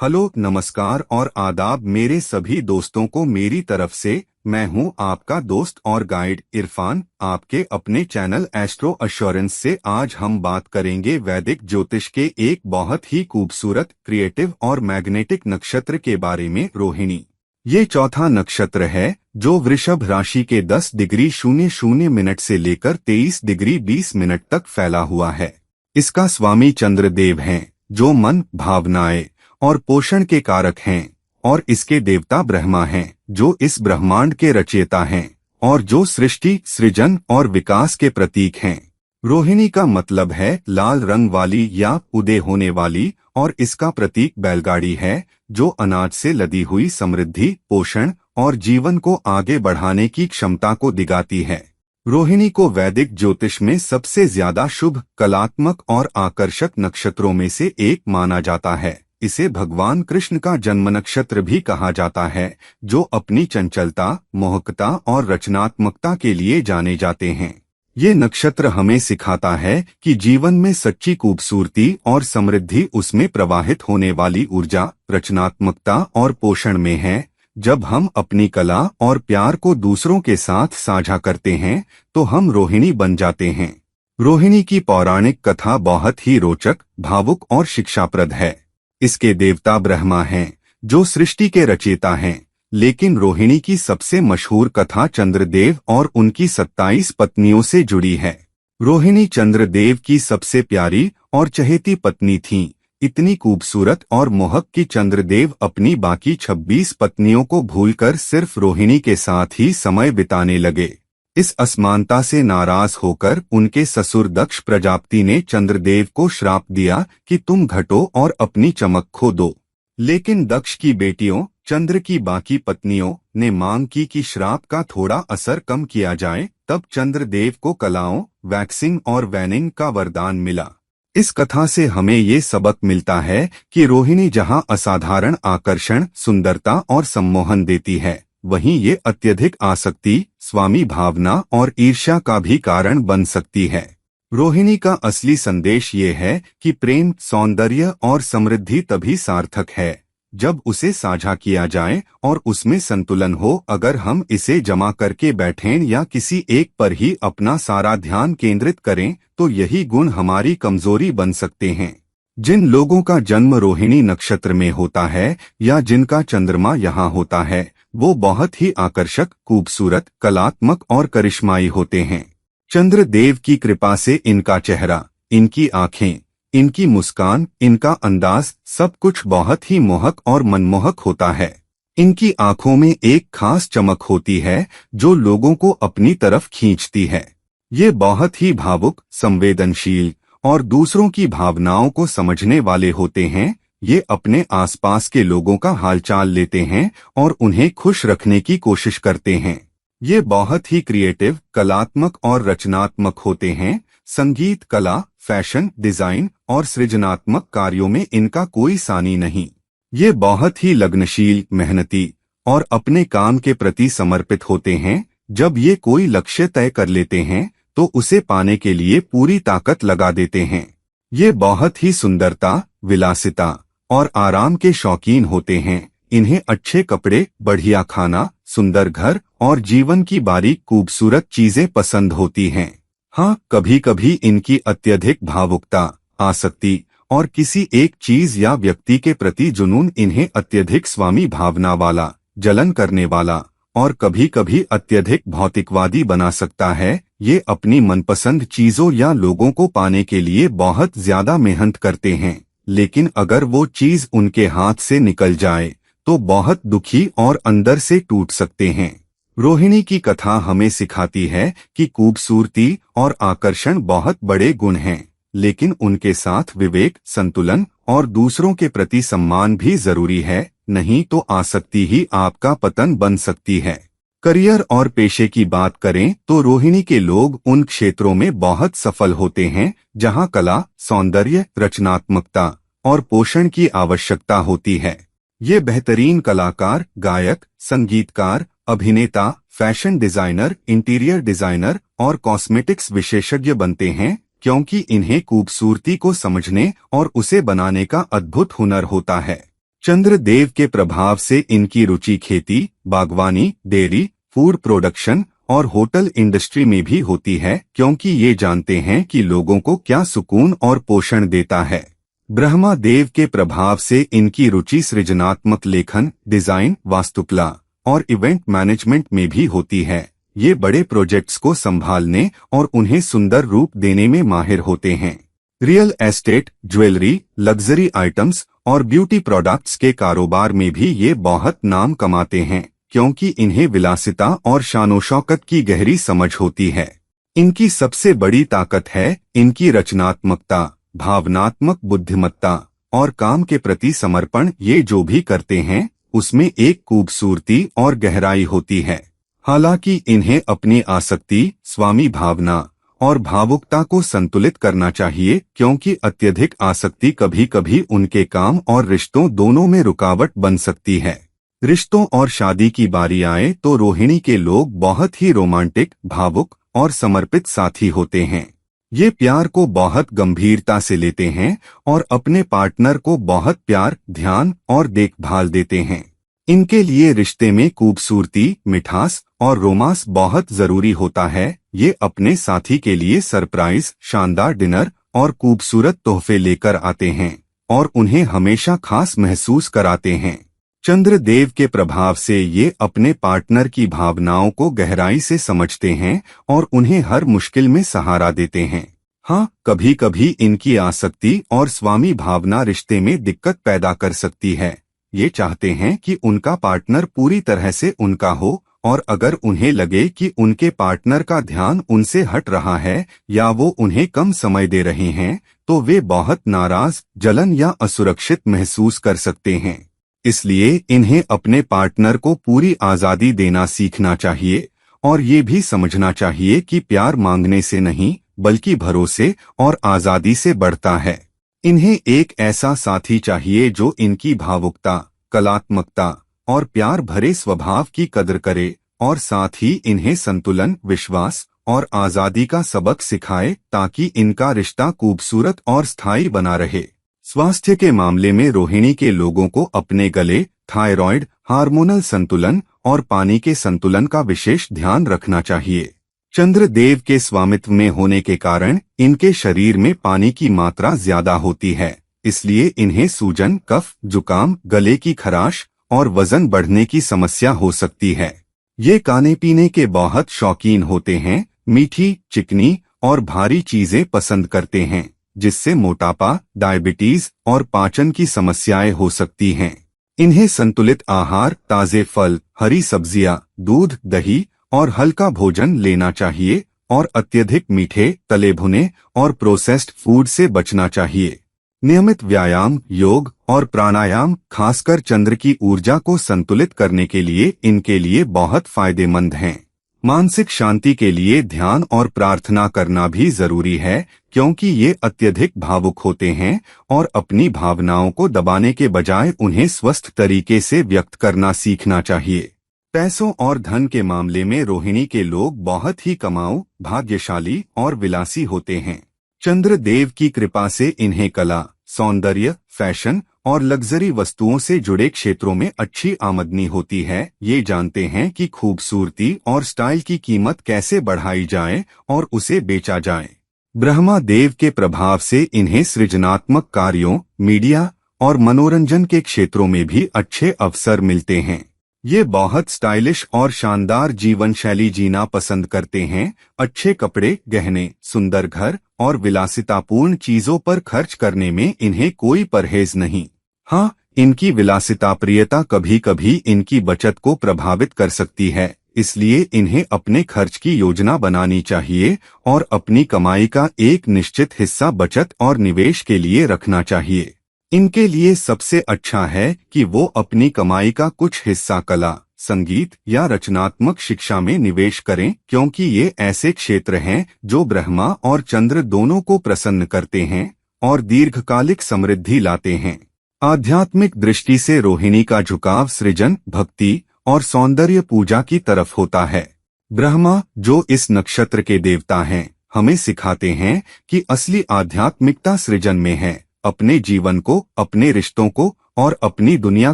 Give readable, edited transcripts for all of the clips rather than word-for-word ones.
Hello, नमस्कार और आदाब मेरे सभी दोस्तों को मेरी तरफ से। मैं हूं आपका दोस्त और गाइड इरफान, आपके अपने चैनल एस्ट्रो एश्योरेंस से। आज हम बात करेंगे वैदिक ज्योतिष के एक बहुत ही खूबसूरत, क्रिएटिव और मैग्नेटिक नक्षत्र के बारे में, रोहिणी। ये चौथा नक्षत्र है जो वृषभ राशि के 10 डिग्री 00 मिनट से लेकर 23 डिग्री 20 मिनट तक फैला हुआ है। इसका स्वामी चंद्रदेव हैं, जो मन, भावनाएं और पोषण के कारक हैं, और इसके देवता ब्रह्मा हैं, जो इस ब्रह्मांड के रचयिता हैं और जो सृष्टि, सृजन और विकास के प्रतीक हैं। रोहिणी का मतलब है लाल रंग वाली या उदय होने वाली, और इसका प्रतीक बैलगाड़ी है, जो अनाज से लदी हुई समृद्धि, पोषण और जीवन को आगे बढ़ाने की क्षमता को दिखाती है। रोहिणी को वैदिक ज्योतिष में सबसे ज्यादा शुभ, कलात्मक और आकर्षक नक्षत्रों में से एक माना जाता है। इसे भगवान कृष्ण का जन्म नक्षत्र भी कहा जाता है, जो अपनी चंचलता, मोहकता और रचनात्मकता के लिए जाने जाते हैं। ये नक्षत्र हमें सिखाता है कि जीवन में सच्ची खूबसूरती और समृद्धि उसमें प्रवाहित होने वाली ऊर्जा, रचनात्मकता और पोषण में है। जब हम अपनी कला और प्यार को दूसरों के साथ साझा करते हैं, तो हम रोहिणी बन जाते हैं। रोहिणी की पौराणिक कथा बहुत ही रोचक, भावुक और शिक्षाप्रद है। इसके देवता ब्रह्मा हैं, जो सृष्टि के रचयिता हैं, लेकिन रोहिणी की सबसे मशहूर कथा चंद्रदेव और उनकी 27 पत्नियों से जुड़ी है। रोहिणी चंद्रदेव की सबसे प्यारी और चहेती पत्नी थीं, इतनी खूबसूरत और मोहक कि चंद्रदेव अपनी बाकी 26 पत्नियों को भूलकर सिर्फ रोहिणी के साथ ही समय बिताने लगे। इस असमानता से नाराज होकर उनके ससुर दक्ष प्रजापति ने चंद्रदेव को श्राप दिया कि तुम घटो और अपनी चमक खो दो। लेकिन दक्ष की बेटियों, चंद्र की बाकी पत्नियों, ने मांग की कि श्राप का थोड़ा असर कम किया जाए। तब चंद्रदेव को कलाओं, वैक्सिंग और वैनिंग का वरदान मिला। इस कथा से हमें ये सबक मिलता है कि रोहिणी जहाँ असाधारण आकर्षण, सुंदरता और सम्मोहन देती है, वहीं ये अत्यधिक आसक्ति, स्वामी भावना और ईर्ष्या का भी कारण बन सकती है। रोहिणी का असली संदेश ये है कि प्रेम, सौंदर्य और समृद्धि तभी सार्थक है जब उसे साझा किया जाए और उसमें संतुलन हो। अगर हम इसे जमा करके बैठें या किसी एक पर ही अपना सारा ध्यान केंद्रित करें, तो यही गुण हमारी कमजोरी बन सकते हैं। जिन लोगों का जन्म रोहिणी नक्षत्र में होता है या जिनका चंद्रमा यहाँ होता है, वो बहुत ही आकर्षक, खूबसूरत, कलात्मक और करिश्माई होते हैं। चंद्रदेव की कृपा से इनका चेहरा, इनकी आंखें, इनकी मुस्कान, इनका अंदाज, सब कुछ बहुत ही मोहक और मनमोहक होता है। इनकी आंखों में एक खास चमक होती है जो लोगों को अपनी तरफ खींचती है। ये बहुत ही भावुक, संवेदनशील और दूसरों की भावनाओं को समझने वाले होते हैं। ये अपने आसपास के लोगों का हालचाल लेते हैं और उन्हें खुश रखने की कोशिश करते हैं। ये बहुत ही क्रिएटिव, कलात्मक और रचनात्मक होते हैं। संगीत, कला, फैशन, डिजाइन और सृजनात्मक कार्यों में इनका कोई सानी नहीं। ये बहुत ही लगनशील, मेहनती और अपने काम के प्रति समर्पित होते हैं। जब ये कोई लक्ष्य तय कर लेते हैं, तो उसे पाने के लिए पूरी ताकत लगा देते हैं। ये बहुत ही सुंदरता, विलासिता और आराम के शौकीन होते हैं। इन्हें अच्छे कपड़े, बढ़िया खाना, सुंदर घर और जीवन की बारीक, खूबसूरत चीजें पसंद होती हैं। हाँ, कभी कभी इनकी अत्यधिक भावुकता, आसक्ति और किसी एक चीज या व्यक्ति के प्रति जुनून इन्हें अत्यधिक स्वामी भावना वाला, जलन करने वाला और कभी कभी अत्यधिक भौतिकवादी बना सकता है। ये अपनी मनपसंद चीजों या लोगों को पाने के लिए बहुत ज्यादा मेहनत करते हैं, लेकिन अगर वो चीज उनके हाथ से निकल जाए तो बहुत दुखी और अंदर से टूट सकते हैं। रोहिणी की कथा हमें सिखाती है कि खूबसूरती और आकर्षण बहुत बड़े गुण हैं, लेकिन उनके साथ विवेक, संतुलन और दूसरों के प्रति सम्मान भी जरूरी है। नहीं तो आसक्ति ही आपका पतन बन सकती है। करियर और पेशे की बात करें तो रोहिणी के लोग उन क्षेत्रों में बहुत सफल होते हैं जहां कला, सौंदर्य, रचनात्मकता और पोषण की आवश्यकता होती है। ये बेहतरीन कलाकार, गायक, संगीतकार, अभिनेता, फैशन डिजाइनर, इंटीरियर डिजाइनर और कॉस्मेटिक्स विशेषज्ञ बनते हैं, क्योंकि इन्हें खूबसूरती को समझने और उसे बनाने का अद्भुत हुनर होता है। चंद्रदेव के प्रभाव से इनकी रुचि खेती, बागवानी, डेयरी, फूड प्रोडक्शन और होटल इंडस्ट्री में भी होती है, क्योंकि ये जानते हैं कि लोगों को क्या सुकून और पोषण देता है। ब्रह्मा देव के प्रभाव से इनकी रुचि सृजनात्मक लेखन, डिजाइन, वास्तुकला और इवेंट मैनेजमेंट में भी होती है। ये बड़े प्रोजेक्ट्स को संभालने और उन्हें सुंदर रूप देने में माहिर होते हैं। Real estate, jewellery, luxury items और ब्यूटी प्रोडक्ट्स के कारोबार में भी ये बहुत नाम कमाते हैं, क्योंकि इन्हें विलासिता और शानो-शौकत की गहरी समझ होती है। इनकी सबसे बड़ी ताकत है इनकी रचनात्मकता, भावनात्मक बुद्धिमत्ता और काम के प्रति समर्पण। ये जो भी करते हैं उसमें एक खूबसूरती और गहराई होती है। हालांकि इन्हें अपनी आसक्ति, स्वामी भावना और भावुकता को संतुलित करना चाहिए, क्योंकि अत्यधिक आसक्ति कभी-कभी उनके काम और रिश्तों दोनों में रुकावट बन सकती है। रिश्तों और शादी की बारी आए तो रोहिणी के लोग बहुत ही रोमांटिक, भावुक और समर्पित साथी होते हैं। ये प्यार को बहुत गंभीरता से लेते हैं और अपने पार्टनर को बहुत प्यार, ध्यान और देखभाल देते हैं। इनके लिए रिश्ते में खूबसूरती, मिठास और रोमांस बहुत जरूरी होता है। ये अपने साथी के लिए सरप्राइज, शानदार डिनर और खूबसूरत तोहफे लेकर आते हैं और उन्हें हमेशा खास महसूस कराते हैं। चंद्रदेव के प्रभाव से ये अपने पार्टनर की भावनाओं को गहराई से समझते हैं और उन्हें हर मुश्किल में सहारा देते हैं। हाँ, कभी कभी इनकी आसक्ति और स्वामी भावना रिश्ते में दिक्कत पैदा कर सकती है। ये चाहते हैं कि उनका पार्टनर पूरी तरह से उनका हो, और अगर उन्हें लगे कि उनके पार्टनर का ध्यान उनसे हट रहा है या वो उन्हें कम समय दे रहे हैं, तो वे बहुत नाराज, जलन या असुरक्षित महसूस कर सकते हैं। इसलिए इन्हें अपने पार्टनर को पूरी आजादी देना सीखना चाहिए और ये भी समझना चाहिए कि प्यार मांगने से नहीं, बल्कि भरोसे और आजादी से बढ़ता है। इन्हें एक ऐसा साथी चाहिए जो इनकी भावुकता, कलात्मकता और प्यार भरे स्वभाव की कदर करे और साथ ही इन्हें संतुलन, विश्वास और आजादी का सबक सिखाए, ताकि इनका रिश्ता खूबसूरत और स्थायी बना रहे। स्वास्थ्य के मामले में रोहिणी के लोगों को अपने गले, थायराइड, हार्मोनल संतुलन और पानी के संतुलन का विशेष ध्यान रखना चाहिए। चंद्रदेव के स्वामित्व में होने के कारण इनके शरीर में पानी की मात्रा ज्यादा होती है, इसलिए इन्हें सूजन, कफ, जुकाम, गले की खराश और वजन बढ़ने की समस्या हो सकती है। ये खाने पीने के बहुत शौकीन होते हैं, मीठी, चिकनी और भारी चीजें पसंद करते हैं, जिससे मोटापा, डायबिटीज और पाचन की समस्याएं हो सकती हैं। इन्हें संतुलित आहार, ताजे फल, हरी सब्जियां, दूध, दही और हल्का भोजन लेना चाहिए और अत्यधिक मीठे, तले भुने और प्रोसेस्ड फूड से बचना चाहिए। नियमित व्यायाम, योग और प्राणायाम खासकर चंद्र की ऊर्जा को संतुलित करने के लिए इनके लिए बहुत फायदेमंद हैं। मानसिक शांति के लिए ध्यान और प्रार्थना करना भी जरूरी है, क्योंकि ये अत्यधिक भावुक होते हैं और अपनी भावनाओं को दबाने के बजाय उन्हें स्वस्थ तरीके से व्यक्त करना सीखना चाहिए। पैसों और धन के मामले में रोहिणी के लोग बहुत ही कमाऊ, भाग्यशाली और विलासी होते हैं। चंद्रदेव की कृपा से इन्हें कला, सौंदर्य, फैशन और लग्जरी वस्तुओं से जुड़े क्षेत्रों में अच्छी आमदनी होती है। ये जानते हैं कि खूबसूरती और स्टाइल की कीमत कैसे बढ़ाई जाए और उसे बेचा जाए। ब्रह्मा देव के प्रभाव से इन्हें सृजनात्मक कार्यों, मीडिया और मनोरंजन के क्षेत्रों में भी अच्छे अवसर मिलते हैं। ये बहुत स्टाइलिश और शानदार जीवन शैली जीना पसंद करते हैं। अच्छे कपड़े, गहने, सुंदर घर और विलासितापूर्ण चीजों पर खर्च करने में इन्हें कोई परहेज नहीं। हाँ, इनकी विलासिता प्रियता कभी-कभी इनकी बचत को प्रभावित कर सकती है, इसलिए इन्हें अपने खर्च की योजना बनानी चाहिए और अपनी कमाई का एक निश्चित हिस्सा बचत और निवेश के लिए रखना चाहिए। इनके लिए सबसे अच्छा है कि वो अपनी कमाई का कुछ हिस्सा कला, संगीत या रचनात्मक शिक्षा में निवेश करें, क्योंकि ये ऐसे क्षेत्र हैं जो ब्रह्मा और चंद्र दोनों को प्रसन्न करते हैं और दीर्घकालिक समृद्धि लाते हैं। आध्यात्मिक दृष्टि से रोहिणी का झुकाव सृजन, भक्ति और सौंदर्य पूजा की तरफ होता है। ब्रह्मा, जो इस नक्षत्र के देवता हैं, हमें सिखाते हैं कि असली आध्यात्मिकता सृजन में है। अपने जीवन को, अपने रिश्तों को और अपनी दुनिया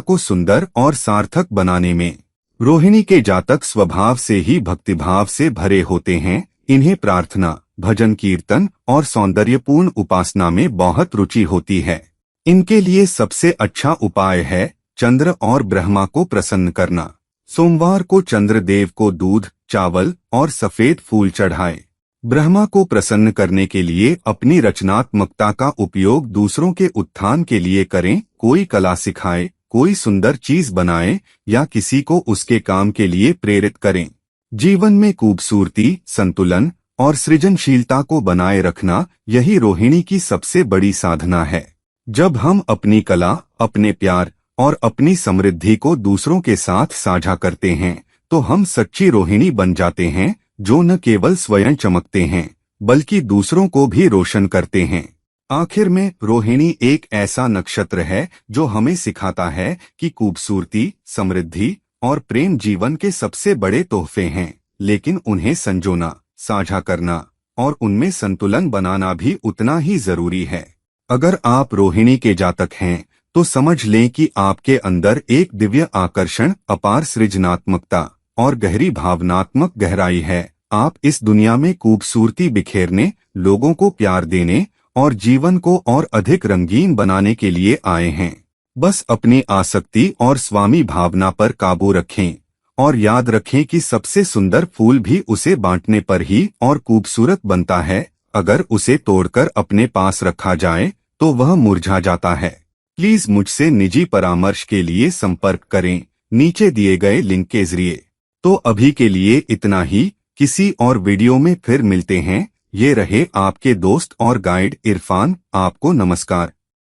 को सुंदर और सार्थक बनाने में। रोहिणी के जातक स्वभाव से ही भक्तिभाव से भरे होते हैं। इन्हें प्रार्थना, भजन कीर्तन और सौंदर्यपूर्ण उपासना में बहुत रुचि होती है। इनके लिए सबसे अच्छा उपाय है चंद्र और ब्रह्मा को प्रसन्न करना। सोमवार को चंद्रदेव को दूध, चावल और सफेद फूल चढ़ाएं। ब्रह्मा को प्रसन्न करने के लिए अपनी रचनात्मकता का उपयोग दूसरों के उत्थान के लिए करें। कोई कला सिखाए, कोई सुंदर चीज बनाए या किसी को उसके काम के लिए प्रेरित करें। जीवन में खूबसूरती, संतुलन और सृजनशीलता को बनाए रखना यही रोहिणी की सबसे बड़ी साधना है। जब हम अपनी कला, अपने प्यार और अपनी समृद्धि को दूसरों के साथ साझा करते हैं तो हम सच्ची रोहिणी बन जाते हैं, जो न केवल स्वयं चमकते हैं बल्कि दूसरों को भी रोशन करते हैं। आखिर में रोहिणी एक ऐसा नक्षत्र है जो हमें सिखाता है कि खूबसूरती, समृद्धि और प्रेम जीवन के सबसे बड़े तोहफे हैं, लेकिन उन्हें संजोना, साझा करना और उनमें संतुलन बनाना भी उतना ही जरूरी है। अगर आप रोहिणी के जातक हैं तो समझ लें कि आपके अंदर एक दिव्य आकर्षण, अपार सृजनात्मकता और गहरी भावनात्मक गहराई है। आप इस दुनिया में खूबसूरती बिखेरने, लोगों को प्यार देने और जीवन को और अधिक रंगीन बनाने के लिए आए हैं। बस अपनी आसक्ति और स्वामी भावना पर काबू रखें और याद रखें कि सबसे सुंदर फूल भी उसे बांटने पर ही और खूबसूरत बनता है। अगर उसे तोड़कर अपने पास रखा जाए तो वह मुरझा जाता है। प्लीज मुझसे निजी परामर्श के लिए संपर्क करें नीचे दिए गए लिंक के जरिए। तो अभी के लिए इतना ही, किसी और वीडियो में फिर मिलते हैं। ये रहे आपके दोस्त और गाइड इरफान। आपको नमस्कार।